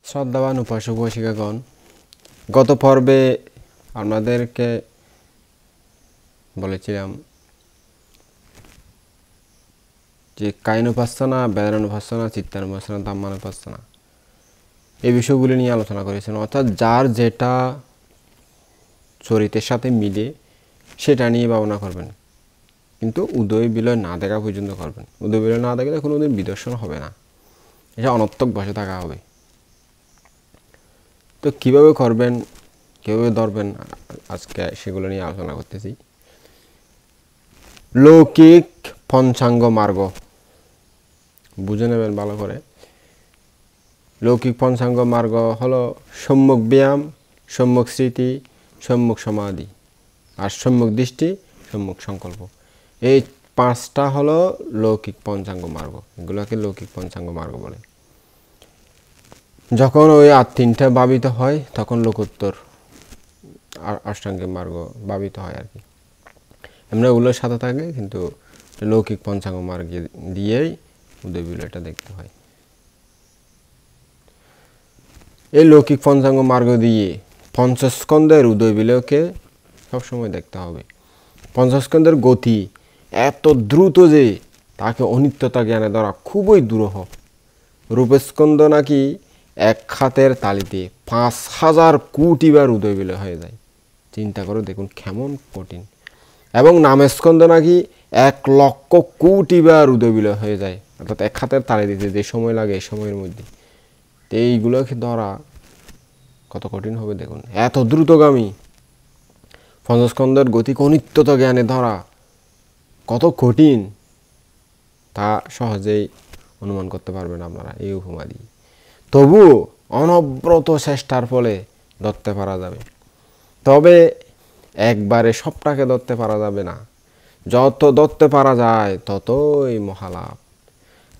শ্রদ্ধাবান উপাসক উপাসিকাগণ, গত পর্বে আপনাদেরকে বলেছিলাম যে কায়নোপাসনা, বেদানুপাসনা, চিত্তানুপাসনা, ধাম্মানুপাসনা এই বিষয়গুলি নিয়ে আলোচনা করেছিলাম। অর্থাৎ যার যেটা চরিত্রের সাথে মিলে সেটা নিয়ে ভাবনা করবেন, কিন্তু উদয় বিলয় না দেখা পর্যন্ত করবেন। উদয় বিলয় না দেখলে কোনোদিন বিদর্শন হবে না, এটা অনর্থক বসে থাকা হবে। তো কীভাবে করবেন, কীভাবে ধরবেন, আজকে সেগুলো নিয়ে আলোচনা করতেছি। লৌকিক পঞ্চাঙ্গ মার্গ বুঝে নেবেন ভালো করে। লৌকিক পঞ্চাঙ্গ মার্গ হলো সম্যক ব্যায়াম, সম্যক স্মৃতি, সম্যক সমাধি আর সম্যক দৃষ্টি, সম্যক সংকল্প। এই পাঁচটা হলো লৌকিক পঞ্চাঙ্গ মার্গ। এগুলোকে লৌকিক পঞ্চাঙ্গ মার্গ বলে। যখন ওই আর তিনটা ভাবিত হয় তখন লোকোত্তর অষ্টাঙ্গিক মার্গ ভাবিত হয় আর কি। এমনি ওগুলোর সাথে থাকে, কিন্তু লৌকিক পঞ্চাঙ্গ মার্গ দিয়েই উদয় বিলয়টা দেখতে হয়। এই লৌকিক পঞ্চাঙ্গ মার্গ দিয়ে পঞ্চস্কন্ধের উদয় বিলয়কে সবসময় দেখতে হবে। পঞ্চস্কন্ধের গতি এত দ্রুত যে তাকে অনিত্যতা জ্ঞানে ধরা খুবই দুরূহ। রূপস্কন্ধ নাকি এক হাতের তালিতে ৫,০০০ কোটি বার উদয় বিলয় হয়ে যায়। চিন্তা করে দেখুন কেমন কঠিন। এবং নামস্কন্ধ নাকি ১,০০,০০০ কোটি বার উদয় বিলয় হয়ে যায়। অর্থাৎ এক হাতের তালি দিতে যে সময় লাগে এই সময়ের মধ্যে, তো এইগুলোকে ধরা কত কঠিন হবে দেখুন। এত দ্রুতগামী পঞ্চস্কন্ধের গতিকে অনিত্যতা জ্ঞানে ধরা কত কঠিন তা সহজেই অনুমান করতে পারবেন আপনারা এই উপমা দিয়ে। তবু অনবরত চেষ্টার ফলে ধরতে পারা যাবে। তবে একবারে সবটাকে ধরতে পারা যাবে না। যত ধরতে পারা যায় ততই মহালাভ।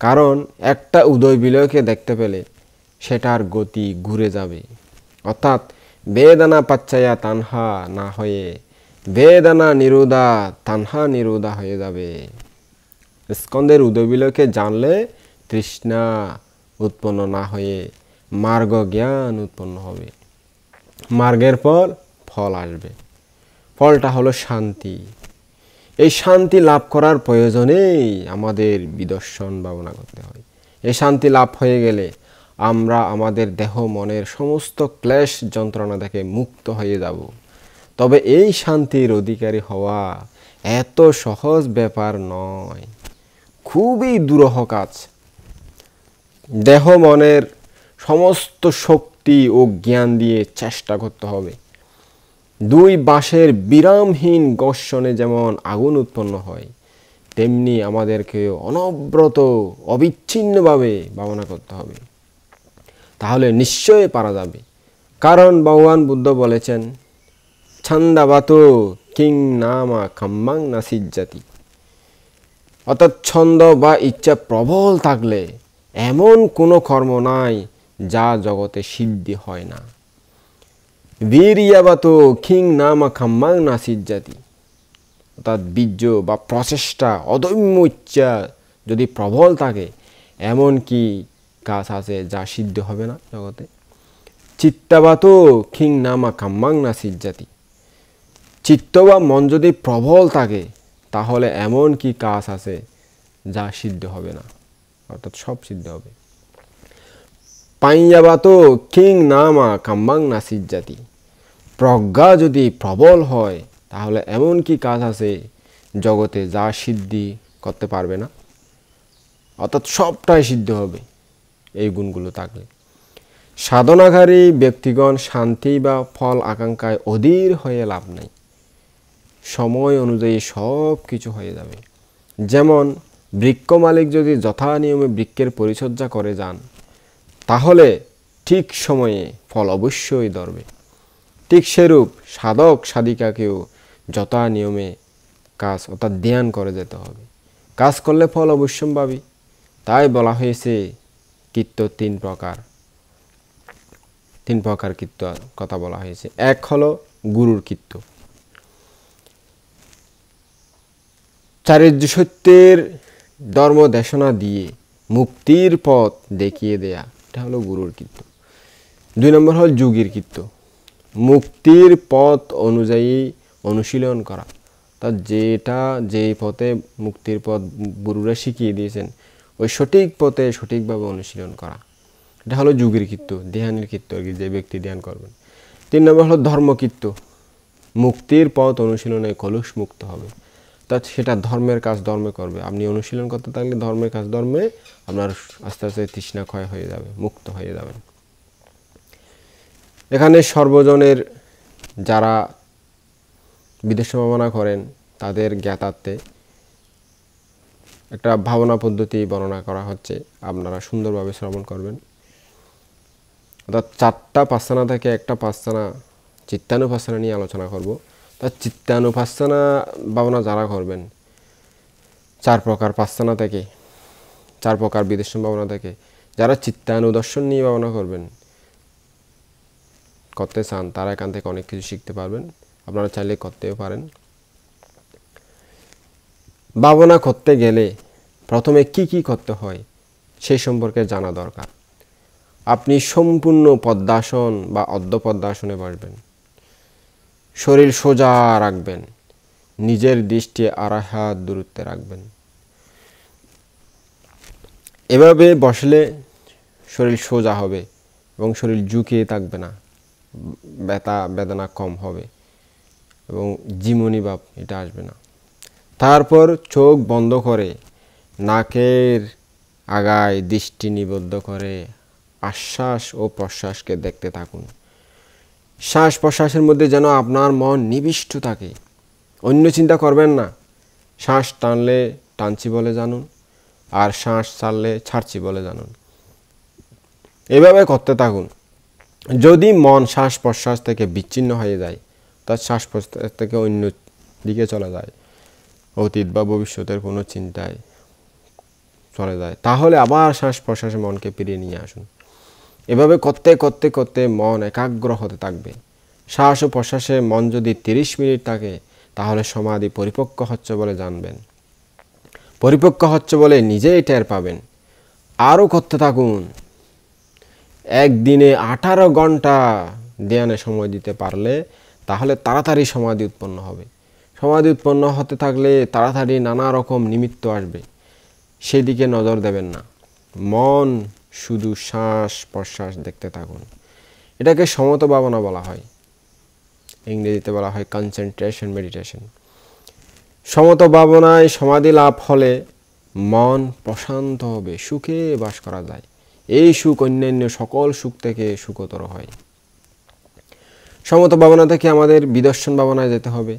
কারণ একটা উদয় বিলয়কে দেখতে পেলে সেটার গতি ঘুরে যাবে। অর্থাৎ বেদনা পাচ্চায়া তানহা না হয়ে বেদনা নিরোধা তানহা নিরোধা হয়ে যাবে। স্কন্ধের উদয় বিলয়কে জানলে তৃষ্ণা উৎপন্ন না হয়ে মার্গ জ্ঞান উৎপন্ন হবে। মার্গের পর ফল আসবে। ফলটা হলো শান্তি। এই শান্তি লাভ করার প্রয়োজনেই আমাদের বিদর্শন ভাবনা করতে হয়। এই শান্তি লাভ হয়ে গেলে আমরা আমাদের দেহ মনের সমস্ত ক্লেশ যন্ত্রণা থেকে মুক্ত হয়ে যাব। তবে এই শান্তির অধিকারী হওয়া এত সহজ ব্যাপার নয়, খুবই দুরূহ কাজ। দেহ মনের সমস্ত শক্তি ও জ্ঞান দিয়ে চেষ্টা করতে হবে। দুই বাঁশের বিরামহীন ঘর্ষণে যেমন আগুন উৎপন্ন হয়, তেমনি আমাদেরকে অনবরত অবিচ্ছিন্নভাবে ভাবনা করতে হবে। তাহলে নিশ্চয়ই পারা যাবে। কারণ ভগবান বুদ্ধ বলেছেন, ছন্দাবাত কিং নামা কাম্মাং না সিজ্জাতি। অর্থাৎ ছন্দ বা ইচ্ছা প্রবল থাকলে এমন কোনো কর্ম নাই যা জগতে সিদ্ধি হয় না। বীর্যাবাত কিং নামা কাম্মাং না সিজ্জাতি। অর্থাৎ বীর্য বা প্রচেষ্টা, অদম্য ইচ্ছা যদি প্রবল থাকে, এমন কি কাজ আছে যা সিদ্ধ হবে না জগতে। চিত্তাবাত কিং নামা কাম্মাং না সিজ্জাতি। চিত্ত বা মন যদি প্রবল থাকে, তাহলে এমন কি কাজ আছে যা সিদ্ধ হবে না, অর্থাৎ সব সিদ্ধ হবে। পাইয়াবাত কিং নামা কাম্মাং না সিজ্জাতি। প্রজ্ঞা যদি প্রবল হয়, তাহলে এমন কি কাজ আছে জগতে যা সিদ্ধি করতে পারবে না, অর্থাৎ সবটাই সিদ্ধ হবে এই গুণগুলো থাকলে। সাধনাকারী ব্যক্তিগণ শান্তি বা ফল আকাঙ্ক্ষায় অধীর হয়ে লাভ নাই। সময় অনুযায়ী সব কিছু হয়ে যাবে। যেমন বৃক্ষ মালিক যদি যথা নিয়মে বৃক্ষের পরিচর্যা করে যান, তাহলে ঠিক সময়ে ফল অবশ্যই ধরবে। ঠিক সেরূপ সাধক সাধিকাকেও যথা নিয়মে কাজ অর্থাৎ ধ্যান করে যেতে হবে। কাজ করলে ফল অবশ্যম্ভাবী। তাই বলা হয়েছে কীর্ত তিন প্রকার কীর্ত কথা বলা হয়েছে। এক হলো গুরুর কীর্ত, চারিত্র্য সত্যের ধর্ম দেশনা দিয়ে মুক্তির পথ দেখিয়ে দেয়া, এটা হলো গুরুর কীর্ত। 2 নম্বর হল যোগীর কৃত্য, মুক্তির পথ অনুযায়ী অনুশীলন করা। তা যেটা যেই পথে মুক্তির পথ গুরুরা শিখিয়ে দিয়েছেন ওই সঠিক পথে সঠিকভাবে অনুশীলন করা, এটা হলো যোগীর কৃত্য, ধ্যানের কৃত্য আর কি, যে ব্যক্তি ধ্যান করবেন। 3 নম্বর হলো ধর্মকৃত্য, মুক্তির পথ অনুশীলনে কলুষ মুক্ত হবে, তা সেটা ধর্মের কাজ ধর্মে করবে। আপনি অনুশীলন করতে থাকলে ধর্মের কাজ ধর্মে আপনার আস্তে আস্তে তৃষ্ণা ক্ষয় হয়ে যাবে, মুক্ত হয়ে যাবেন। এখানে সর্বজনের যারা বিদেশ ভাবনা করেন তাদের জ্ঞাতার্থে একটা ভাবনা পদ্ধতি বর্ণনা করা হচ্ছে, আপনারা সুন্দরভাবে শ্রবণ করবেন। অর্থাৎ 4টা পাসনা থেকে একটা পাসনা চিত্তানুপাসনা নিয়ে আলোচনা করব। তা চিত্তানুপাসনা ভাবনা যারা করবেন 4 প্রকার পাসনা থেকে, 4 প্রকার বিদেশ ভাবনা থেকে যারা চিত্তানুদর্শন নিয়ে ভাবনা করতে চান তারা এখান থেকে অনেক কিছু শিখতে পারবেন, আপনারা চাইলে করতেও পারেন। ভাবনা করতে গেলে প্রথমে কি কি করতে হয় সেই সম্পর্কে জানা দরকার। আপনি সম্পূর্ণ পদ্মাসন বা অর্ধ পদ্মাসনে বসবেন, শরীর সোজা রাখবেন, নিজের দৃষ্টি 2.5 হাত দূরত্বে রাখবেন। এভাবে বসলে শরীর সোজা হবে এবং শরীর ঝুঁকিয়ে থাকবে না, বেদনা কম হবে এবং জিমনি ভাব এটা আসবে না। তারপর চোখ বন্ধ করে নাকের আগায় দৃষ্টি নিবদ্ধ করে আশ্বাস ও প্রশ্বাসকে দেখতে থাকুন। শ্বাস প্রশ্বাসের মধ্যে যেন আপনার মন নিবিষ্ট থাকে, অন্য চিন্তা করবেন না। শ্বাস টানলে টানছি বলে জানুন, আর শ্বাস ছাড়লে ছাড়ছি বলে জানুন। এভাবে করতে থাকুন। যদি মন শ্বাস প্রশ্বাস থেকে বিচ্ছিন্ন হয়ে যায়, তার শ্বাস প্রশ্বাস থেকে অন্য দিকে চলে যায়, অতীত বা ভবিষ্যতের কোনো চিন্তায় চলে যায়, তাহলে আবার শ্বাস প্রশ্বাসে মনকে ফিরিয়ে নিয়ে আসুন। এভাবে করতে করতে করতে মন একাগ্র হতে থাকবে। শ্বাস ও প্রশ্বাসে মন যদি 30 মিনিট থাকে তাহলে সমাধি পরিপক্ক হচ্ছে বলে জানবেন, পরিপক্ক হচ্ছে বলে নিজেই টের পাবেন। আরও করতে থাকুন। একদিনে 18 ঘন্টা ধ্যানে সময় দিতে পারলে তাহলে তাড়াতাড়ি সমাধি উৎপন্ন হবে। সমাধি উৎপন্ন হতে থাকলে তাড়াতাড়ি নানা রকম নিমিত্ত আসবে, সেদিকে নজর দেবেন না, মন শুধু শ্বাস প্রশ্বাস দেখতে থাকুন। এটাকে সমত ভাবনা বলা হয়, ইংরেজিতে বলা হয় কনসেন্ট্রেশন মেডিটেশন। সমত ভাবনায় সমাধি লাভ হলে মন প্রশান্ত হবে, সুখে বাস করা যায়। এই সুখ অন্যান্য সকল সুখ থেকে সুখতর হয়। সমত ভাবনা থেকে আমাদের বিদর্শন ভাবনায় যেতে হবে।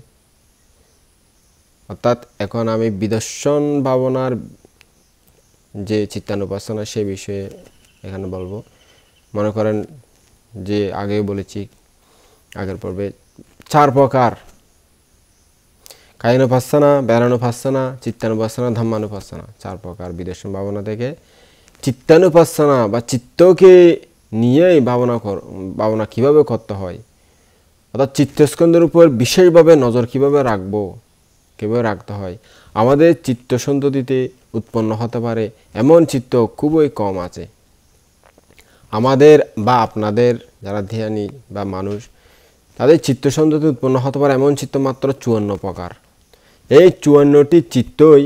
অর্থাৎ এখন আমি বিদর্শন ভাবনার যে চিত্তানুপাসনা সে বিষয়ে এখানে বলবো। মনে করেন যে আগেও বলেছি আগের পর্বে 4 প্রকার কায়ানুপাসনা, ব্যায়ানুপাসনা, চিত্তানুপাসনা, ধাম্মানুপাসনা, 4 প্রকার বিদর্শন ভাবনা থেকে চিত্তানুপাসনা বা চিত্তকে নিয়েই ভাবনা কিভাবে করতে হয়, অর্থাৎ চিত্তস্কন্ধের উপর বিশেষভাবে নজর কিভাবে রাখতে হয়। আমাদের চিত্ত সন্ততিতে উৎপন্ন হতে পারে এমন চিত্ত খুবই কম আছে। আমাদের বা আপনাদের যারা ধ্যানী বা মানুষ, তাদের চিত্ত সন্ততি উৎপন্ন হতে পারে এমন চিত্ত মাত্র 54 প্রকার। এই 54টি চিত্তই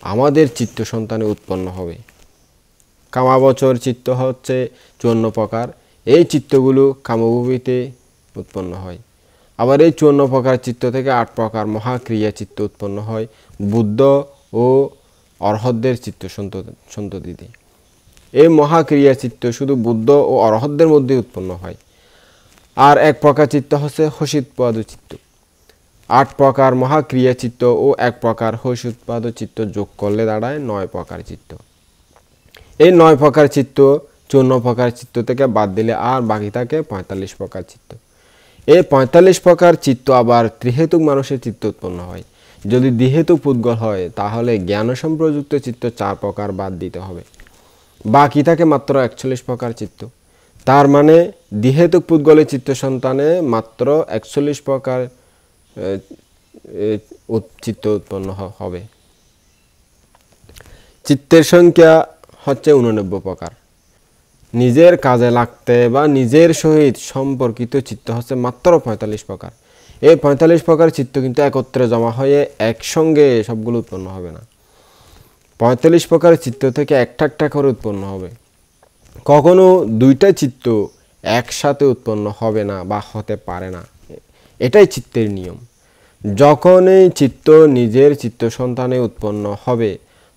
আমাদের চিত্ত সন্তানে উৎপন্ন হবে। কামাবচর চিত্ত হচ্ছে 54 প্রকার। এই চিত্তগুলো কামভূমিতে উৎপন্ন হয়। আবার এই 54 প্রকার চিত্ত থেকে 8 প্রকার মহাক্রিয়া চিত্ত উৎপন্ন হয় বুদ্ধ ও অরহতদের চিত্ত সন্ততিতে। এই মহাক্রিয়া চিত্ত শুধু বুদ্ধ ও অরহতদের মধ্যে উৎপন্ন হয়। আর 1 প্রকার চিত্ত হচ্ছে হসিতপাদ চিত্ত। 8 প্রকার মহাক্রিয়া চিত্ত ও 1 প্রকার হসিতপাদ চিত্ত যোগ করলে দাঁড়ায় 9 প্রকার চিত্ত। এই 9 প্রকার চিত্ত 54 প্রকার চিত্ত থেকে বাদ দিলে আর বাকি থাকে 45 প্রকার চিত্ত। এই 45 প্রকার চিত্ত আবার ত্রিহেতুক মানুষের চিত্ত উৎপন্ন হয়। যদি দ্বিহেতুক পুদ্গল হয় তাহলে জ্ঞান সম্প্রযুক্ত চিত্ত 4 প্রকার বাদ দিতে হবে, বাকি থাকে মাত্র 41 প্রকার চিত্ত। তার মানে দ্বিহেতুক পুদ্গলের চিত্ত সন্তানে মাত্র 41 প্রকার চিত্ত উৎপন্ন হবে। চিত্তের সংখ্যা হচ্ছে 89 প্রকার। নিজের কাজে লাগতে বা নিজের সহিত সম্পর্কিত চিত্ত হচ্ছে মাত্র ৪৫ প্রকার। এই ৪৫ প্রকার চিত্ত কিন্তু একত্রে জমা হয়ে একসঙ্গে সবগুলো উৎপন্ন হবে না। ৪৫ প্রকার চিত্ত থেকে একটা একটা করে উৎপন্ন হবে। কখনো দুইটা চিত্ত একসাথে উৎপন্ন হবে না বা হতে পারে না, এটাই চিত্তের নিয়ম। যখন এই চিত্ত নিজের চিত্ত সন্তানে উৎপন্ন হবে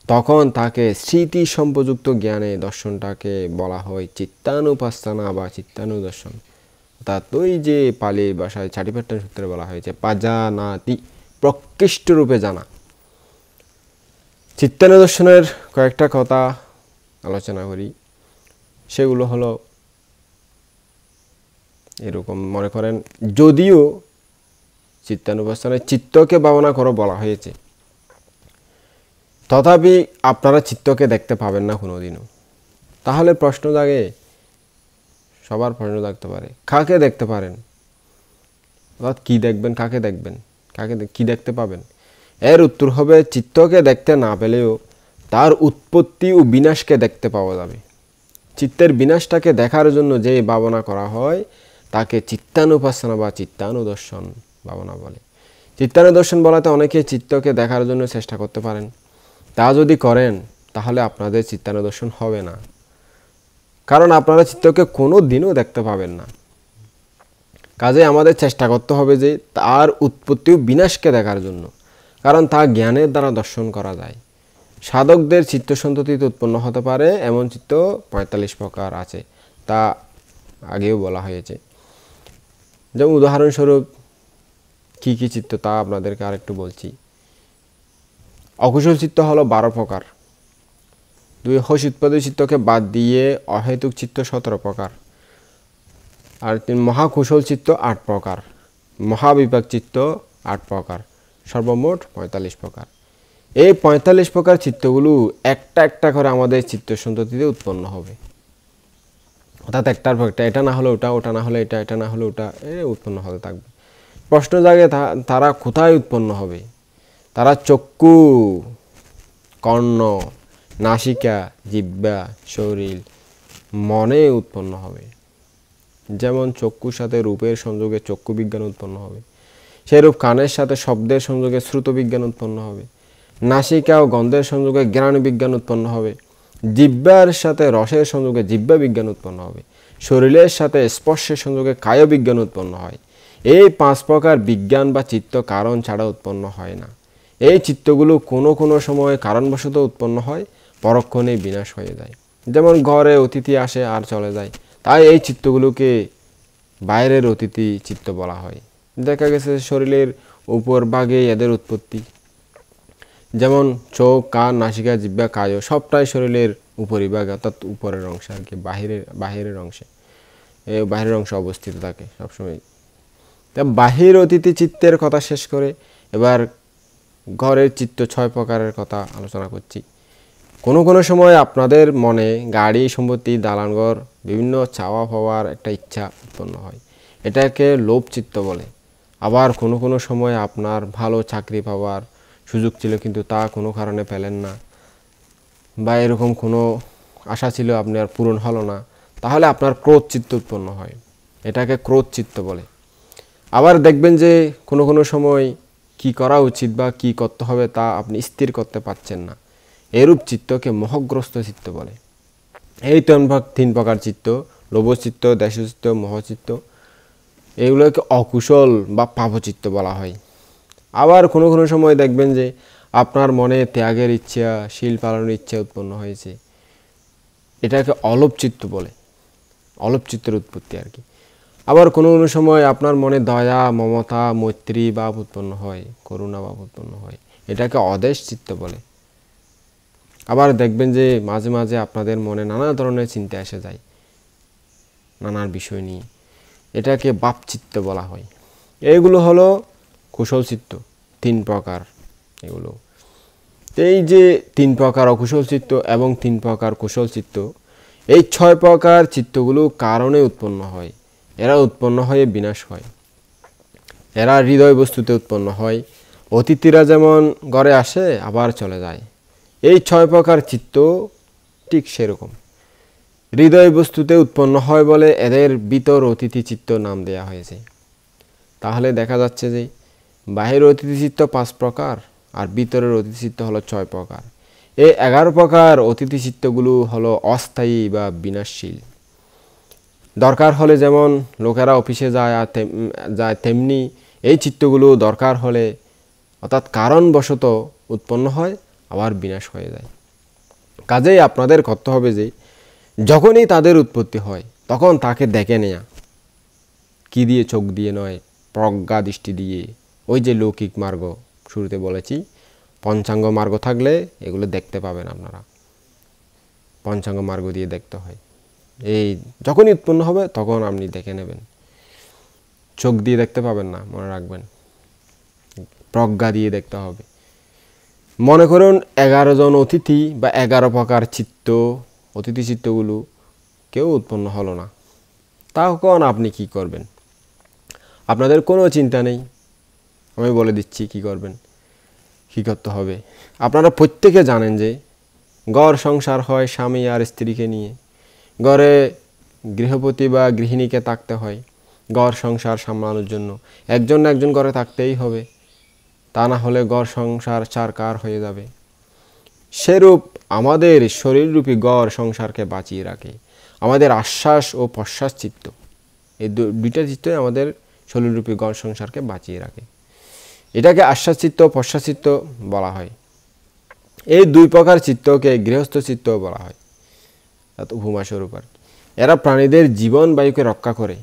তখন তাকে স্মৃতি সম্পযুক্ত জ্ঞানে দর্শনটাকে বলা হয় চিত্তানুপাসনা বা চিত্তানুদর্শন। অর্থাৎ ওই যে পালি ভাষায় চাটিপাট্টান সূত্রে বলা হয়েছে পাজানাতি, প্রকৃষ্ট রূপে জানা। চিত্তানুদর্শনের কয়েকটা কথা আলোচনা করি। সেগুলো হলো এরকম, মনে করেন যদিও চিত্তানুপাসনায় চিত্তকে ভাবনা করো বলা হয়েছে, তথাপি আপনারা চিত্তকে দেখতে পাবেন না কোনোদিনও। তাহলে প্রশ্ন জাগে, সবার প্রশ্ন জাগতে পারে, কাকে দেখতে পারেন? অর্থাৎ কী দেখবেন, কাকে দেখবেন, কী দেখতে পাবেন? এর উত্তর হবে চিত্তকে দেখতে না পেলেও তার উৎপত্তি ও বিনাশকে দেখতে পাওয়া যাবে। চিত্তের বিনাশটাকে দেখার জন্য যে ভাবনা করা হয় তাকে চিত্তানুপাসনা বা চিত্তানুদর্শন ভাবনা বলে। চিত্তানুদর্শন বলাতে অনেকে চিত্তকে দেখার জন্য চেষ্টা করতে পারেন। তা যদি করেন তাহলে আপনাদের চিত্তানুদর্শন হবে না, কারণ আপনারা চিত্তকে কোনো দিনও দেখতে পাবেন না। কাজে আমাদের চেষ্টা করতে হবে যে তার উৎপত্তি ও বিনাশকে দেখার জন্য, কারণ তা জ্ঞানের দ্বারা দর্শন করা যায়। সাধকদের চিত্ত সন্ততিতে উৎপন্ন হতে পারে এমন চিত্ত ৪৫ প্রকার আছে, তা আগেও বলা হয়েছে। যেমন উদাহরণস্বরূপ কী কী চিত্ত তা আপনাদেরকে আরেকটু বলছি। অকুশল চিত্ত হলো ১২ প্রকার। ২ হর্ষোৎপাদী চিত্তকে বাদ দিয়ে অহেতুক চিত্ত ১৭ প্রকার। আর ৩ মহাকুশল চিত্ত ৮ প্রকার, মহাবিপাক চিত্ত ৮ প্রকার, সর্বমোট ৪৫ প্রকার। এই ৪৫ প্রকার চিত্তগুলো একটা একটা করে আমাদের চিত্ত সন্ততিতে উৎপন্ন হবে। অর্থাৎ একটার পর একটা, এটা না হলে ওটা, ওটা না হলে এটা, এটা না হলে ওটা, উৎপন্ন হতে থাকবে। প্রশ্ন জাগে তারা কোথায় উৎপন্ন হবে? তারা চক্ষু, কর্ণ, নাসিকা, জিহ্বা, শরীর, মনে উৎপন্ন হবে। যেমন চক্ষুর সাথে রূপের সংযোগে চক্ষু বিজ্ঞান উৎপন্ন হবে, সেরূপ কানের সাথে শব্দের সংযোগে শ্রুত বিজ্ঞান উৎপন্ন হবে। নাসিকা ও গন্ধের সংযোগে জ্ঞান বিজ্ঞান উৎপন্ন হবে। জিহ্বার সাথে রসের সংযোগে জিহ্বা বিজ্ঞান উৎপন্ন হবে। শরীরের সাথে স্পর্শের সংযোগে কায় বিজ্ঞান উৎপন্ন হয়। এই ৫ প্রকার বিজ্ঞান বা চিত্ত কারণ ছাড়া উৎপন্ন হয় না। এই চিত্তগুলো কোনো কোনো সময় কারণবশত উৎপন্ন হয়, পরক্ষণে বিনাশ হয়ে যায়। যেমন ঘরে অতিথি আসে আর চলে যায়, তাই এই চিত্তগুলোকে বাইরের অতিথি চিত্ত বলা হয়। দেখা গেছে শরীরের উপর ভাগে এদের উৎপত্তি। যেমন চোখ, কান, নাসিকা, জিহ্বা, কায় সবটাই শরীরের উপরিভাগ, অর্থাৎ উপরের অংশে আর কি, বাহিরের অংশে, বাহিরের অংশে অবস্থিত থাকে সবসময়। তা বাহির অতিথি চিত্তের কথা শেষ করে এবার ঘরের চিত্ত ৬ প্রকারের কথা আলোচনা করছি। কোনো কোনো সময় আপনাদের মনে গাড়ি, সম্পত্তি, দালানঘর, বিভিন্ন চাওয়া পাওয়ার একটা ইচ্ছা উৎপন্ন হয়, এটাকে লোভ চিত্ত বলে। আবার কোনো কোনো সময় আপনার ভালো চাকরি পাওয়ার সুযোগ ছিল কিন্তু তা কোনো কারণে পেলেন না, বা এরকম কোনো আশা ছিল আপনার পূরণ হলো না, তাহলে আপনার ক্রোধ চিত্ত উৎপন্ন হয়, এটাকে ক্রোধ চিত্ত বলে। আবার দেখবেন যে কোনো কোনো সময় কি করা উচিত বা কি করতে হবে তা আপনি স্থির করতে পারছেন না, এরূপ চিত্তকে মোহগ্রস্ত চিত্ত বলে। এই ৩ প্রকার চিত্ত, লোভচিত্ত, দেশচিত্ত, মোহচিত্ত, এগুলোকে অকুশল বা পাপচিত্ত বলা হয়। আবার কোনো কোনো সময় দেখবেন যে আপনার মনে ত্যাগের ইচ্ছা, শীল পালনের ইচ্ছা উৎপন্ন হয়েছে, এটাকে অলোভ চিত্ত বলে, অলোভ চিত্তের উৎপত্তি আর কি। আবার কোনো কোনো সময় আপনার মনে দয়া, মমতা, মৈত্রী ভাব উৎপন্ন হয়, করুণা ভাব উৎপন্ন হয়, এটাকে অদেশ চিত্ত বলে। আবার দেখবেন যে মাঝে মাঝে আপনাদের মনে নানা ধরনের চিন্তা এসে যায় নানার বিষয় নিয়ে, এটাকে বাপ চিত্ত বলা হয়। এইগুলো হলো কুশল চিত্ত ৩ প্রকার। এগুলো এই যে ৩ প্রকার অকুশল চিত্ত এবং ৩ প্রকার কুশল চিত্ত, এই ৬ প্রকার চিত্তগুলো কারণে উৎপন্ন হয়, এরা উৎপন্ন হয়ে বিনাশ হয়। এরা হৃদয় বস্তুতে উৎপন্ন হয়। অতিথিরা যেমন ঘরে আসে আবার চলে যায়, এই ৬ প্রকার চিত্ত ঠিক সেরকম। হৃদয় বস্তুতে উৎপন্ন হয় বলে এদের ভিতর অতিথি চিত্ত নাম দেয়া হয়েছে। তাহলে দেখা যাচ্ছে যে বাহির অতিথি চিত্ত 5 প্রকার আর ভিতরের অতিথি চিত্ত হলো 6 প্রকার। এই 11 প্রকার অতিথি চিত্তগুলো হলো অস্থায়ী বা বিনাশশীল। দরকার হলে যেমন লোকেরা অফিসে যায় তেমনি এই চিত্তগুলো দরকার হলে অর্থাৎ কারণবশত উৎপন্ন হয় আবার বিনাশ হয়ে যায়। কাজেই আপনাদের করতে হবে যে যখনই তাদের উৎপত্তি হয় তখন তাকে দেখে নেয়া। কি দিয়ে? চোখ দিয়ে নয়, প্রজ্ঞা দৃষ্টি দিয়ে। ওই যে লৌকিক মার্গ শুরুতে বলেছি, পঞ্চাঙ্গ মার্গ থাকলে এগুলো দেখতে পাবেন আপনারা। পঞ্চাঙ্গ মার্গ দিয়ে দেখতে হয়। এই যখনই উৎপন্ন হবে তখন আপনি দেখে নেবেন। চোখ দিয়ে দেখতে পাবেন না, মনে রাখবেন, প্রজ্ঞা দিয়ে দেখতে হবে। মনে করুন 11 জন অতিথি বা 11 প্রকার চিত্ত, অতিথি চিত্তগুলো কেউ উৎপন্ন হলো না, তখন আপনি কি করবেন? আপনাদের কোনো চিন্তা নেই, আমি বলে দিচ্ছি কি করবেন, কি করতে হবে। আপনারা প্রত্যেকে জানেন যে ঘর সংসার হয় স্বামী আর স্ত্রীকে নিয়ে। ঘরে গৃহপতি বা গৃহিণীকে থাকতে হয় ঘর সংসার সামলানোর জন্য। একজন না একজন ঘরে থাকতেই হবে, তা না হলে ঘর সংসার ছারকার হয়ে যাবে। সেরূপ আমাদের শরীররূপী ঘর সংসারকে বাঁচিয়ে রাখে আমাদের আশ্বাস ও প্রশ্বাস চিত্ত। এই দুইটা চিত্তই আমাদের শরীররূপী ঘর সংসারকে বাঁচিয়ে রাখে। এটাকে আশ্বাস চিত্ত প্রশ্বাস চিত্ত বলা হয়। এই 2 প্রকার চিত্তকে গৃহস্থ চিত্ত বলা হয়, উপমা স্বরূপ। এরা প্রাণীদের জীবন বায়ুকে রক্ষা করে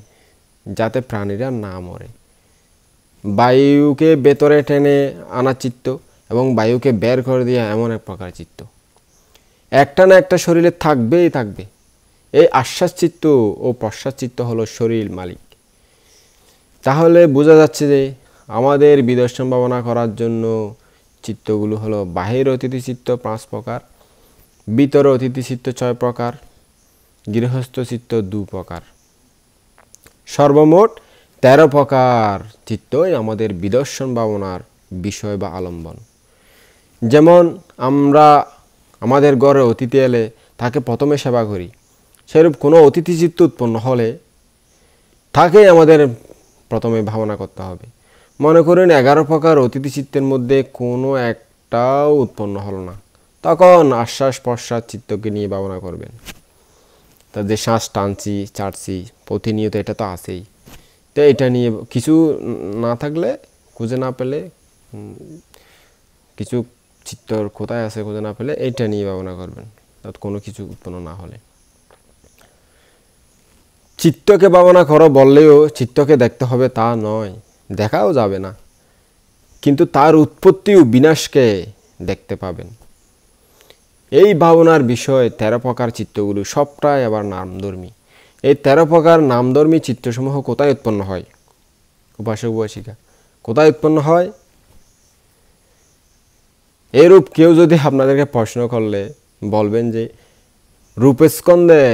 যাতে প্রাণীরা না মরে। বায়ুকে ভেতরে টেনে আনা চিত্ত এবং বায়ুকে বের করে দেওয়া এমন এক প্রকার চিত্ত। একটা না একটা শরীরে থাকবেই থাকবে। এই আশ্বাস চিত্ত ও প্রশ্বাস চিত্ত হলো শরীর মালিক। তাহলে বোঝা যাচ্ছে যে আমাদের বিদর্শন ভাবনা করার জন্য চিত্তগুলো হলো বাহির অতিথি চিত্ত 5 প্রকার, ভিতর অতিথি চিত্ত 6 প্রকার, গৃহস্থ চিত্ত 2 প্রকার। সর্বমোট 13 প্রকার চিত্তই আমাদের বিদর্শন ভাবনার বিষয় বা আলম্বন। যেমন আমরা আমাদের ঘরে অতিথি এলে তাকে প্রথমে সেবা করি, সেরূপ কোনো অতিথি চিত্ত উৎপন্ন হলে তাকেই আমাদের প্রথমে ভাবনা করতে হবে। মনে করুন 11 প্রকার অতিথি চিত্তের মধ্যে কোনো একটাও উৎপন্ন হলো না, তখন আশ্বাস প্রশ্বাস চিত্তকে নিয়ে ভাবনা করবেন। তা যে শ্বাস টানছি ছাড়ছি প্রতিনিয়ত এটা তো আছেই, তো এটা নিয়ে কিছু না থাকলে, খুঁজে না পেলে, কিছু চিত্তর কোথায় আছে খুঁজে না পেলে এইটা নিয়ে ভাবনা করবেন, কোনো কিছু উৎপন্ন না হলে। চিত্তকে ভাবনা করো বললেও চিত্তকে দেখতে হবে তা নয়, দেখাও যাবে না, কিন্তু তার উৎপত্তি ও বিনাশকে দেখতে পাবেন। এই ভাবনার বিষয় 13 প্রকার চিত্তগুলো সবটাই আবার নামধর্মী। এই 13 প্রকার নামধর্মী চিত্তসমূহ কোথায় উৎপন্ন হয়? উপাসক উপাসিকা, কোথায় উৎপন্ন হয়? এরূপ কেউ যদি আপনাদেরকে প্রশ্ন করলে বলবেন যে রূপস্কন্ধে,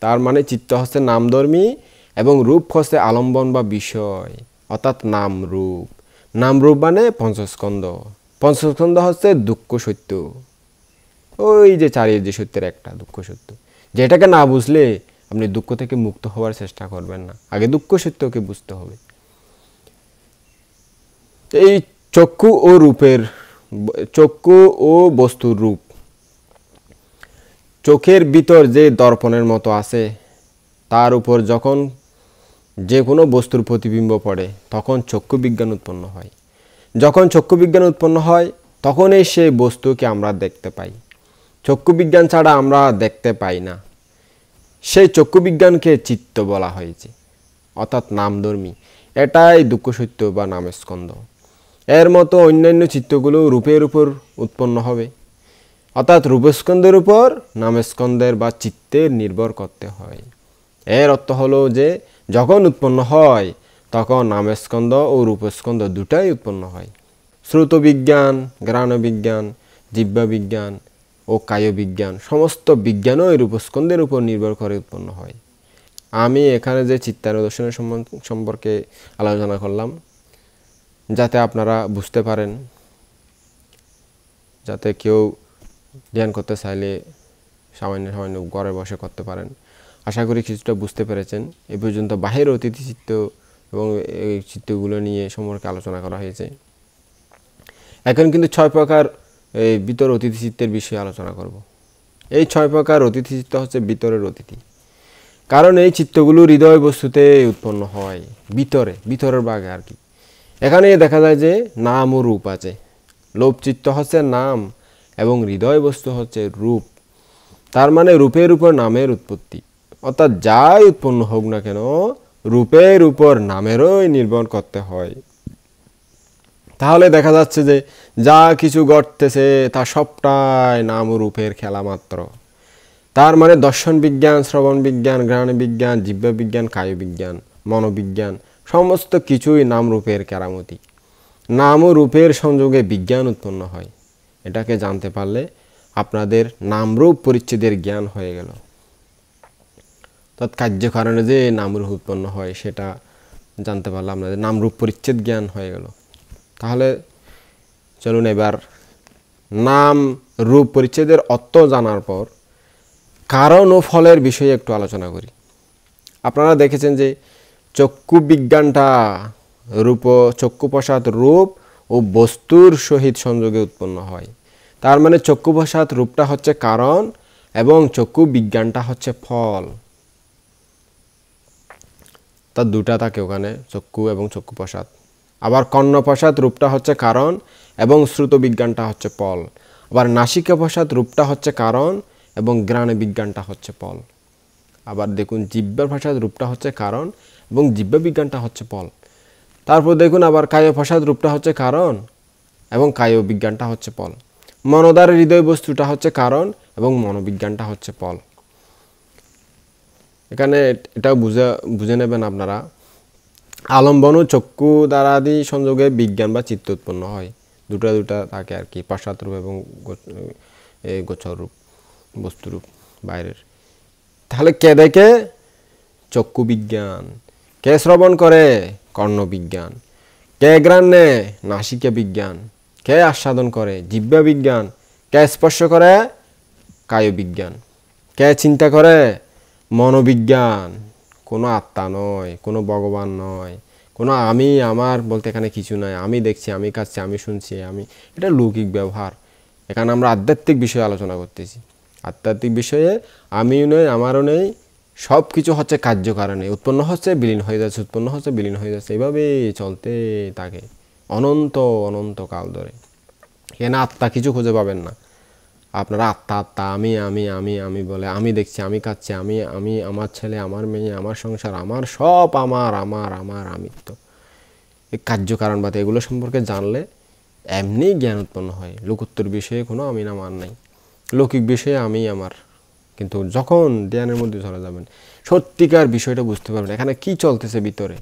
তার মানে চিত্ত হচ্ছে নামধর্মী এবং রূপ হচ্ছে আলম্বন বা বিষয়, অর্থাৎ নাম রূপ। নাম রূপ মানে পঞ্চস্কন্ধ। পঞ্চস্কন্ধ হচ্ছে দুঃখ সত্য, ওই যে চারির যে সত্যের একটা দুঃখ সত্য, যেটাকে না বুঝলে আপনি দুঃখ থেকে মুক্ত হওয়ার চেষ্টা করবেন না, আগে দুঃখ সত্যকে বুঝতে হবে। এই চক্ষু ও রূপের, চক্ষু ও বস্তুর রূপ, চোখের ভিতর যে দর্পণের মতো আছে তার উপর যখন যে কোনো বস্তুর প্রতিবিম্ব পড়ে তখন চক্ষু বিজ্ঞান উৎপন্ন হয়। যখন চক্ষু বিজ্ঞান উৎপন্ন হয় তখনই সেই বস্তুকে আমরা দেখতে পাই। চক্ষু বিজ্ঞান ছাড়া আমরা দেখতে পাই না। সেই চক্ষু বিজ্ঞানকে চিত্ত বলা হয়েছে, অর্থাৎ নামধর্মী। এটাই দুঃখ সত্য বা নামস্কন্ধ। এর মতো অন্যান্য চিত্তগুলো রূপের উপর উৎপন্ন হবে, অর্থাৎ রূপস্কন্ধের উপর নামস্কন্ধের বা চিত্তের নির্ভর করতে হয়। এর অর্থ হলো যে যখন উৎপন্ন হয় তখন নামস্কন্ধ ও রূপস্কন্ধ দুটাই উৎপন্ন হয়। শ্রুত বিজ্ঞান, ঘ্রাণ বিজ্ঞান, জিহ্বা বিজ্ঞান ও কায় বিজ্ঞান, সমস্ত বিজ্ঞানও এই রূপস্কন্ধের উপর নির্ভর করে উৎপন্ন হয়। আমি এখানে যে চিত্তানুদর্শনের সম্পর্কে আলোচনা করলাম যাতে আপনারা বুঝতে পারেন, যাতে কেউ ধ্যান করতে চাইলে সামান্য সামান্য ঘরে বসে করতে পারেন। আশা করি কিছুটা বুঝতে পেরেছেন। এ পর্যন্ত বাহির অতিথি চিত্ত এবং এই চিত্তগুলো নিয়ে সম্পর্কে আলোচনা করা হয়েছে। এখন কিন্তু 6 প্রকার এই ভিতর অতিথি চিত্তের বিষয়ে আলোচনা করব। এই 6 প্রকার অতিথি চিত্ত হচ্ছে ভিতরের অতিথি, কারণ এই চিত্তগুলো হৃদয় বস্তুতে উৎপন্ন হয়, ভিতরের ভাগে আর কি। এখানে দেখা যায় যে নাম ও রূপ আছে। লোভ চিত্ত হচ্ছে নাম এবং হৃদয় বস্তু হচ্ছে রূপ। তার মানে রূপের উপর নামের উৎপত্তি, অর্থাৎ যাই উৎপন্ন হোক না কেন রূপের উপর নামেরও নির্ভর করতে হয়। তাহলে দেখা যাচ্ছে যে যা কিছু ঘটতেছে তা সবটাই নাম ও রূপের খেলা মাত্র। তার মানে দর্শন বিজ্ঞান, শ্রবণ বিজ্ঞান, ঘ্রাণ বিজ্ঞান, জিহ্বা বিজ্ঞান, কায় বিজ্ঞান, মনোবিজ্ঞান সমস্ত কিছুই নাম রূপের কেরামতি। নাম ও রূপের সংযোগে বিজ্ঞান উৎপন্ন হয়। এটাকে জানতে পারলে আপনাদের নামরূপ পরিচ্ছেদের জ্ঞান হয়ে গেল। কার্য কারণে যে নামরূপ উৎপন্ন হয় সেটা জানতে পারলে আপনাদের নামরূপ পরিচ্ছেদ জ্ঞান হয়ে গেল। তাহলে চলুন এবার নাম রূপ পরিচ্ছেদের অর্থ জানার পর কারণ ও ফলের বিষয়ে একটু আলোচনা করি। আপনারা দেখেছেন যে চক্ষু বিজ্ঞানটা চক্ষু প্রসাদ রূপ ও বস্তুর সহিত সংযোগে উৎপন্ন হয়। তার মানে চক্ষু প্রসাদ রূপটা হচ্ছে কারণ এবং চক্ষু বিজ্ঞানটা হচ্ছে ফল। তার দুটা থাকে ওখানে, চক্ষু এবং চক্ষু প্রসাদ। আবার কর্ণ প্রসাদ রূপটা হচ্ছে কারণ এবং শ্রুত বিজ্ঞানটা হচ্ছে ফল। আবার নাসিকা প্রসাদ রূপটা হচ্ছে কারণ এবং ঘ্রাণ বিজ্ঞানটা হচ্ছে ফল। আবার দেখুন জিহ্বার প্রসাদ রূপটা হচ্ছে কারণ এবং জিহ্বা বিজ্ঞানটা হচ্ছে ফল। তারপর দেখুন আবার কায় প্রসাদ রূপটা হচ্ছে কারণ এবং কায় বিজ্ঞানটা হচ্ছে ফল। মনোদার হৃদয় বস্তুটা হচ্ছে কারণ এবং মনোবিজ্ঞানটা হচ্ছে ফল। এখানে এটাও বুঝে নেবেন আপনারা, আলম্বন ও চক্ষু দ্বারাদি সংযোগে বিজ্ঞান বা চিত্ত উৎপন্ন হয়। দুটা থাকে আর কি, প্রসাদ রূপ এবং গোচর রূপ, বস্তুরূপ বাইরের। তাহলে কে দেখে? চক্ষু বিজ্ঞান। কে শ্রবণ করে? কর্ণ বিজ্ঞান। কে ঘ্রাণ নেয়? নাসিকা বিজ্ঞান। কে আস্বাদন করে? জিহ্বা বিজ্ঞান। কে স্পর্শ করে? কায় বিজ্ঞান। কে চিন্তা করে? মনোবিজ্ঞান। কোনো আত্মা নয়, কোনো ভগবান নয়, কোনো আমি আমার বলতে এখানে কিছু নয়। আমি দেখছি, আমি খাচ্ছি, আমি শুনছি, এটা লৌকিক ব্যবহার। এখানে আমরা আধ্যাত্মিক বিষয়ে আলোচনা করতেছি। আধ্যাত্মিক বিষয়ে আমিও নেই, আমারও নেই, সব কিছু হচ্ছে কার্য কারণে উৎপন্ন হচ্ছে, বিলীন হয়ে যাচ্ছে, উৎপন্ন হচ্ছে, বিলীন হয়ে যাচ্ছে, এভাবে চলতে থাকে অনন্ত কাল ধরে। এখানে আত্মা কিছু খুঁজে পাবেন না। আপনারা আত্মা আমি বলে, আমি দেখছি, আমি খাচ্ছি, আমি আমার ছেলে, আমার মেয়ে, আমার সংসার, আমার সব আমার আমিত্ব। এই কার্যকারণবাদ এগুলো সম্পর্কে জানলে এমনি জ্ঞান উৎপন্ন হয়। লোকোত্তর বিষয়ে কোনো আমি না মান নাই, লৌকিক বিষয়ে আমি আমার। কিন্তু যখন ধ্যানের মধ্যে চলে যাবেন সত্যিকার বিষয়টা বুঝতে পারবেন, এখানে কি চলতেছে ভিতরে।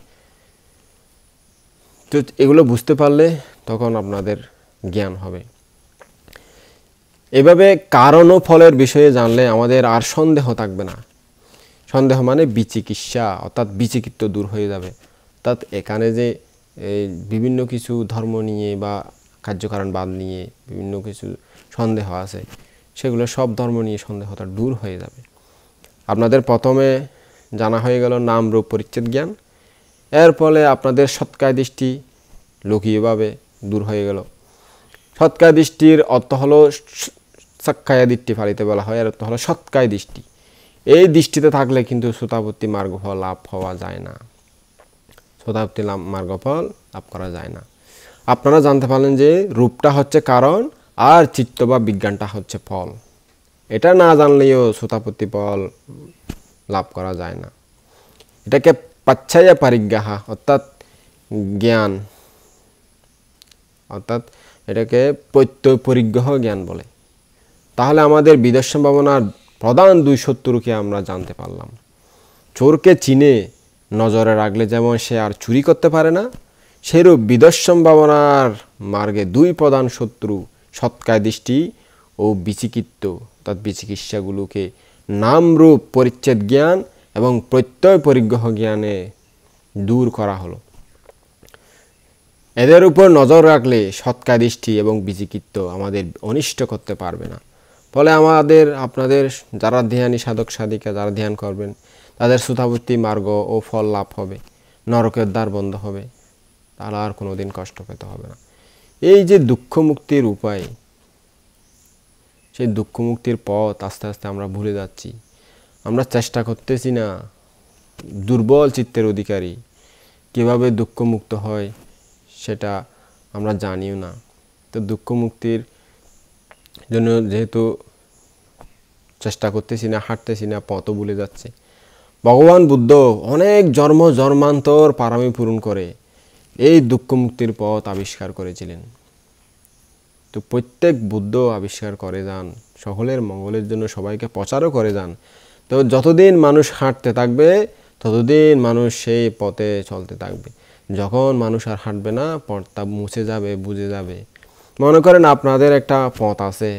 তো এগুলো বুঝতে পারলে তখন আপনাদের জ্ঞান হবে। এভাবে কারণ ও ফলের বিষয়ে জানলে আমাদের আর সন্দেহ থাকবে না। সন্দেহ মানে বিচিকিৎসা, অর্থাৎ বিচিকিত্ব দূর হয়ে যাবে। অর্থাৎ এখানে যে বিভিন্ন কিছু ধর্ম নিয়ে বা কার্যকারণবাদ নিয়ে বিভিন্ন কিছু সন্দেহ আছে, সেগুলো সব ধর্ম নিয়ে সন্দেহটা দূর হয়ে যাবে। আপনাদের প্রথমে জানা হয়ে গেল নাম রূপ পরিচ্ছেদ জ্ঞান। এর ফলে আপনাদের সৎকায় দৃষ্টি লৌকিকভাবে দূর হয়ে গেল। সৎকায় দৃষ্টির অর্থ হলো সাক্ষায়া দৃষ্টি ফালিতে বলা হয়, এর অর্থ হলো সৎকায় দৃষ্টি। এই দৃষ্টিতে থাকলে কিন্তু শ্রোতাপত্তি মার্গফল লাভ হওয়া যায় না, শ্রোতাপত্তি মার্গফল লাভ করা যায় না। আপনারা জানতে পারলেন যে রূপটা হচ্ছে কারণ আর চিত্ত বা বিজ্ঞানটা হচ্ছে ফল। এটা না জানলেও শ্রোতাপত্তি ফল লাভ করা যায় না। এটাকে পাচ্ছায়া পরিজ্ঞাহা অর্থাৎ জ্ঞান, অর্থাৎ এটাকে প্রত্যয় পরিগ্রহ জ্ঞান বলে। তাহলে আমাদের বিদর্শন ভাবনার প্রধান দুই শত্রুকে আমরা জানতে পারলাম। চোরকে চিনে নজরে রাখলে যেমন সে আর চুরি করতে পারে না, সেরূপ বিদর্শন ভাবনার মার্গে দুই প্রধান শত্রু সৎকায় দৃষ্টি ও বিচিকিত্ব অর্থাৎ বিচিকিৎসাগুলোকে নামরূপ পরিচ্ছেদ জ্ঞান এবং প্রত্যয় পরিগ্রহ জ্ঞানে দূর করা হলো। এদের উপর নজর রাখলে সৎকায় দৃষ্টি এবং বিচিকিত্ব আমাদের অনিষ্ট করতে পারবে না, ফলে আমাদের আপনাদের যারা ধ্যানী সাধক সাধিকা যারা ধ্যান করবেন তাদের শ্রোতাবর্তী মার্গ ও ফল লাভ হবে, নরকের দ্বার বন্ধ হবে, তারা আর কোনোদিন কষ্ট পেতে হবে না। এই যে দুঃখ মুক্তির উপায়, সেই দুঃখ মুক্তির পথ আস্তে আস্তে আমরা ভুলে যাচ্ছি। আমরা চেষ্টা করতেছি না, দুর্বল চিত্তের অধিকারী, কীভাবে দুঃখ মুক্ত হয় সেটা আমরা জানিও না। তো দুঃখ মুক্তির জন্য যেহেতু চেষ্টা করতেছি না, হাঁটতেছি না, পথও ভুলে যাচ্ছে। ভগবান বুদ্ধ অনেক জন্ম জন্মান্তর পারামি পূরণ করে এই দুঃখ মুক্তির পথ আবিষ্কার করেছিলেন। তো প্রত্যেক বুদ্ধ আবিষ্কার করে যান, সকলের মঙ্গলের জন্য সবাইকে প্রচারও করে যান। তো যতদিন মানুষ হাঁটতে থাকবে ততদিন মানুষ সেই পথে চলতে থাকবে। যখন মানুষ আর হাঁটবে না, পথটা মুছে যাবে, বুঝে যাবে। মনে করেন আপনাদের একটা পথ আছে,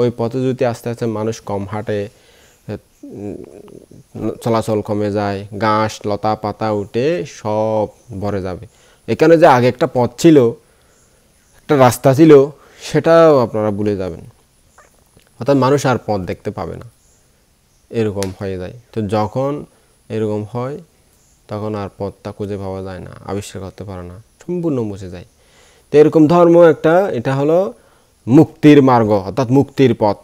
ওই পথে যদি আস্তে আস্তে মানুষ কম হাঁটে, চলাচল কমে যায়, ঘাস লতা পাতা উঠে সব ভরে যাবে। এখানে যে আগে একটা পথ ছিল, একটা রাস্তা ছিল, সেটাও আপনারা ভুলে যাবেন। অর্থাৎ মানুষ আর পথ দেখতে পাবে না, এরকম হয়ে যায়। তো যখন এরকম হয় তখন আর পথটা খুঁজে পাওয়া যায় না, আবিষ্কার করতে পারে না, সম্পূর্ণ মুছে যায়। তো এরকম ধর্ম একটা, এটা হলো মুক্তির মার্গ, অর্থাৎ মুক্তির পথ।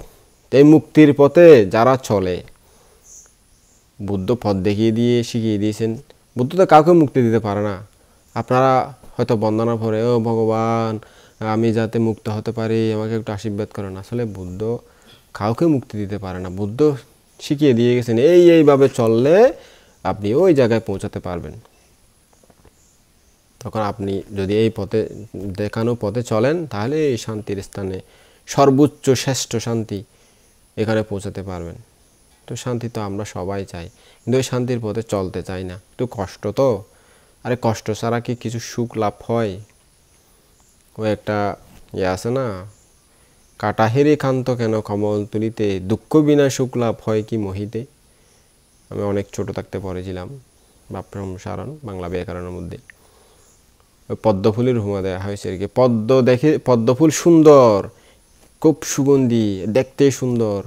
তো এই মুক্তির পথে যারা চলে, বুদ্ধ পথ দেখিয়ে দিয়ে শিখিয়ে দিয়েছেন। বুদ্ধ তো কাউকে মুক্তি দিতে পারে না। আপনারা হয়তো বন্দনা পড়ে, ও ভগবান আমি যাতে মুক্ত হতে পারি, আমাকে একটু আশীর্বাদ করেন। আসলে বুদ্ধ কাউকে মুক্তি দিতে পারে না। বুদ্ধ শিখিয়ে দিয়ে গেছেন এইভাবে চললে আপনি ওই জায়গায় পৌঁছাতে পারবেন। তখন আপনি যদি এই পথে, দেখানো পথে চলেন, তাহলে এই শান্তির স্থানে, সর্বোচ্চ শ্রেষ্ঠ শান্তি, এখানে পৌঁছাতে পারবেন। তো শান্তি তো আমরা সবাই চাই, কিন্তু ওই শান্তির পথে চলতে চাই না, একটু কষ্ট তো। আরে কষ্ট ছাড়া কি কিছু সুখ লাভ হয়? ওই একটা আছে না, কাটা হেরে কান্ত কেন কমল তুলিতে, দুঃখ বিনা সুখ লাভ হয় কি মহিতে। আমি অনেক ছোট থাকতে পড়েছিলাম ব্যাকরণ বাংলা ব্যাকরণের মধ্যে। ওই পদ্মফুলের উপমা দেওয়া হয়েছে আর কি। পদ্ম দেখে, পদ্মফুল সুন্দর, খুব সুগন্ধি, দেখতে সুন্দর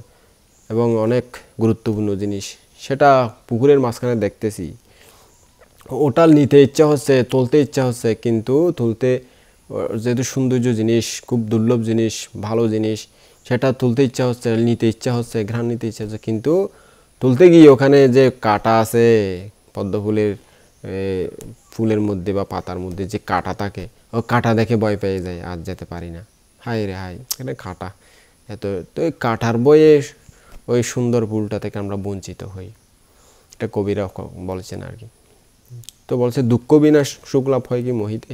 এবং অনেক গুরুত্বপূর্ণ জিনিস, সেটা পুকুরের মাঝখানে দেখতেছি। ওটা নিতে ইচ্ছা হচ্ছে, তুলতে ইচ্ছা হচ্ছে, কিন্তু তুলতে, যেহেতু সৌন্দর্য জিনিস, খুব দুর্লভ জিনিস, ভালো জিনিস, সেটা তুলতে ইচ্ছা হচ্ছে, নিতে ইচ্ছা হচ্ছে, ঘ্রাণ নিতে ইচ্ছা হচ্ছে, কিন্তু তুলতে গিয়ে ওখানে যে কাঁটা আছে, পদ্মফুলের ফুলের মধ্যে বা পাতার মধ্যে যে কাঁটা থাকে, ও কাঁটা দেখে ভয় পেয়ে যায়, আর যেতে পারি না। হাই রে হাই, এখানে কাঁটা এত। তো ওই কাঁটার বয়ে ওই সুন্দর ফুলটা থেকে আমরা বঞ্চিত হই, এটা কবিরা বলছেন আর কি। তো বলছে দুঃখ বিনা সুখ লাভ হয় কি মহিতে।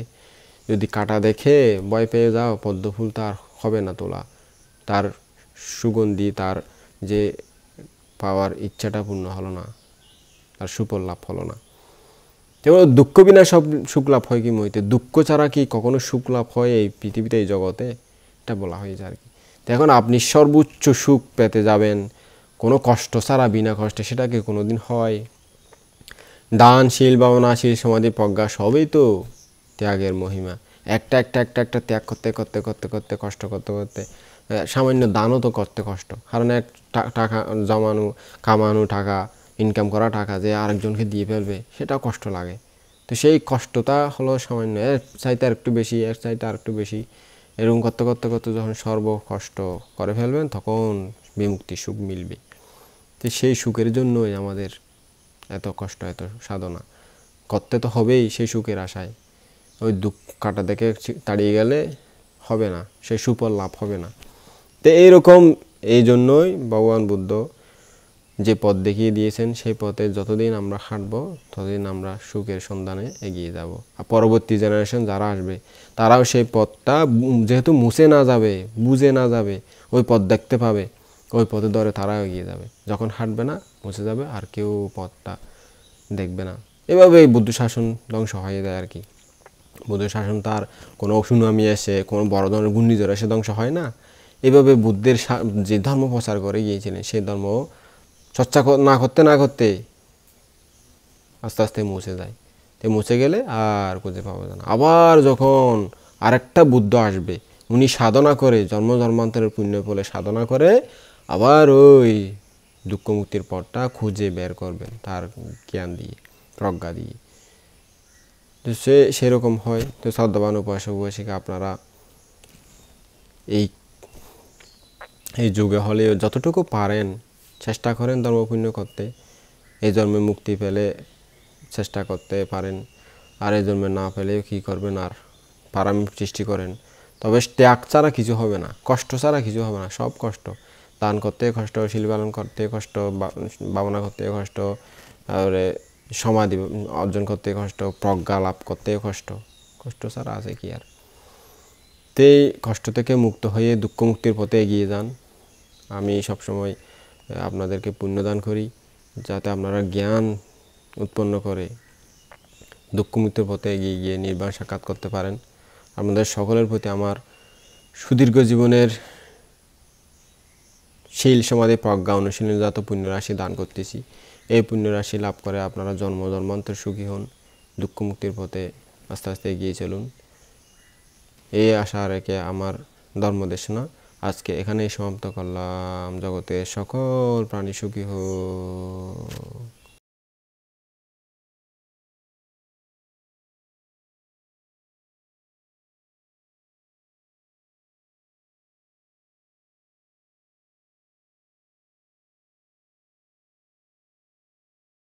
যদি কাঁটা দেখে ভয় পেয়ে যাও, পদ্ম ফুল তার হবে না তোলা, তার সুগন্ধি, তার যে পাওয়ার ইচ্ছাটা পূর্ণ হলো না, তার সুফল লাভ হলো না। যেমন দুঃখ বিনা সব সুখ লাভ হয় কি মহিতে, দুঃখ ছাড়া কি কখনো সুখ লাভ হয় এই পৃথিবীতে, এই জগতে, এটা বলা হয়েছে আর কি। তো এখন আপনি সর্বোচ্চ সুখ পেতে যাবেন কোনো কষ্ট ছাড়া, বিনা কষ্টে, সেটা কি কোনোদিন হয়? দান, শীল, ভাবনা, শীল, সমাধি, প্রজ্ঞা, সবই তো ত্যাগের মহিমা। একটা একটা একটা একটা ত্যাগ করতে করতে করতে করতে, কষ্ট করতে করতে, সামান্য দানও তো করতে কষ্ট। কারণ এক টাকা জমানো, কামানো টাকা, ইনকাম করা টাকা যে আরেকজনকে দিয়ে ফেলবে, সেটাও কষ্ট লাগে। তো সেই কষ্টটা হলো সামান্য, এর চাইতে আর একটু বেশি, এর চাইতে আর একটু বেশি, এরকম করতে করতে করতে যখন সর্ব কষ্ট করে ফেলবেন, তখন বিমুক্তি, সুখ মিলবে। তো সেই সুখের জন্যই আমাদের এত কষ্ট, এত সাধনা করতে তো হবেই সেই সুখের আশায়। ওই দুঃখ কাটা দেখে তাড়িয়ে গেলে হবে না, সেই সুফল লাভ হবে না। তো এইরকম, এই জন্যই ভগবান বুদ্ধ যে পথ দেখিয়ে দিয়েছেন, সেই পথে যতদিন আমরা হাঁটবো ততদিন আমরা সুখের সন্ধানে এগিয়ে যাব। আর পরবর্তী জেনারেশন যারা আসবে, তারাও সেই পথটা যেহেতু মুছে না যাবে, বুঝে না যাবে, ওই পথ দেখতে পাবে, ওই পথে ধরে তারাও এগিয়ে যাবে। যখন হাঁটবে না, মুছে যাবে, আর কেউ পথটা দেখবে না। এভাবে বুদ্ধ শাসন ধ্বংস হয়ে যায় আর কি। বুদ্ধ শাসন তার কোনো সুনামি এসে, কোনো বড় ধরনের ঘূর্ণিঝড় এসে ধ্বংস হয় না। এভাবে বুদ্ধের যে ধর্ম প্রচার করে গিয়েছিলেন, সেই ধর্ম চর্চা না করতে না করতে আস্তে আস্তে মুছে যায়। তো মুছে গেলে আর খুঁজে পাওয়া যায় না। আবার যখন আরেকটা বুদ্ধ আসবে, উনি সাধনা করে, জন্ম জন্মান্তরের পুণ্য ফলে সাধনা করে আবার ওই দুঃখ মুক্তির পথটা খুঁজে বের করবেন তার জ্ঞান দিয়ে, প্রজ্ঞা দিয়ে। তো সেরকম হয়। তো শ্রদ্ধাবান উপাসক উপাসিকা আপনারা এই এই যুগে হলে যতটুকু পারেন চেষ্টা করেন ধর্মপুণ্য করতে। এই জন্মে মুক্তি পেলে চেষ্টা করতে পারেন, আর এই জন্মে না পেলে কী করবেন, আর পারামি সৃষ্টি করেন। তবে ত্যাগ ছাড়া কিছু হবে না, কষ্ট ছাড়া কিছু হবে না, সব কষ্ট। দান করতে কষ্ট, শিল পালন করতে কষ্ট, ভাবনা করতে কষ্ট, তারপরে সমাধি অর্জন করতে কষ্ট, প্রজ্ঞা লাভ করতে কষ্ট। কষ্ট ছাড়া আছে কি আর? তে কষ্ট থেকে মুক্ত হয়ে দুঃখ মুক্তির পথে এগিয়ে যান। আমি সবসময় আপনাদেরকে পুণ্যদান করি যাতে আপনারা জ্ঞান উৎপন্ন করে দুঃখ মুক্তির পথে এগিয়ে গিয়ে নির্বাণ সাক্ষাৎ করতে পারেন। আপনাদের সকলের প্রতি আমার সুদীর্ঘ জীবনের শীল সমাধি প্রজ্ঞা অনুশীলনজাত পুণ্যরাশি দান করতেছি। এই পুণ্যরাশি লাভ করে আপনারা জন্ম জন্মান্তর সুখী হন, দুঃখ মুক্তির পথে আস্তে আস্তে এগিয়ে চলুন। এই আশা রেখে আমার ধর্মদেশনা আজকে এখানেই সমাপ্ত করলাম। জগতের সকল প্রাণী সুখী হোক।